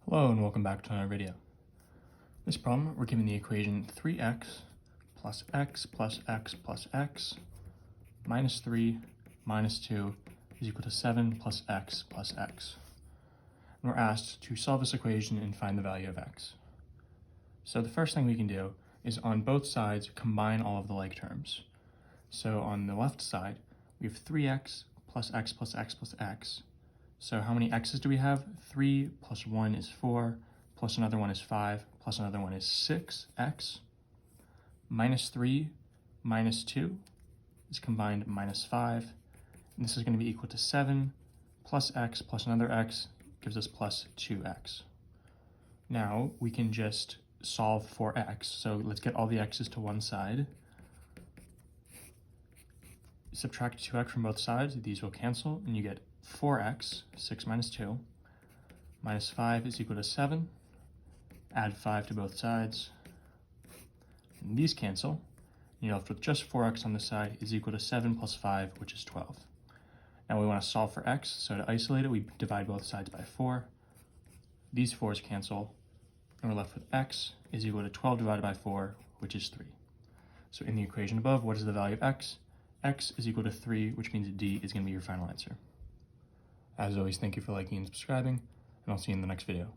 Hello and welcome back to another video. This problem, we're given the equation 3x plus x plus x plus x minus 3 minus 2 is equal to 7 plus x plus x. And we're asked to solve this equation and find the value of x. So the first thing we can do is on both sides combine all of the like terms. So on the left side, we have 3x plus x plus x plus x. So how many x's do we have? 3 plus 1 is 4, plus another one is 5, plus another one is 6x. Minus 3 minus 2 is combined minus 5. And this is going to be equal to 7 plus x plus another x gives us plus 2x. Now we can just solve for x. So let's get all the x's to one side. Subtract 2x from both sides. These will cancel, and you get 4x, 6 minus 2, minus 5 is equal to 7. Add 5 to both sides. And these cancel. You're left with just 4x on this side is equal to 7 plus 5, which is 12. Now we want to solve for x, so to isolate it, we divide both sides by 4. These 4's cancel, and we're left with x is equal to 12 divided by 4, which is 3. So in the equation above, what is the value of x? X is equal to 3, which means D is going to be your final answer. As always, thank you for liking and subscribing, and I'll see you in the next video.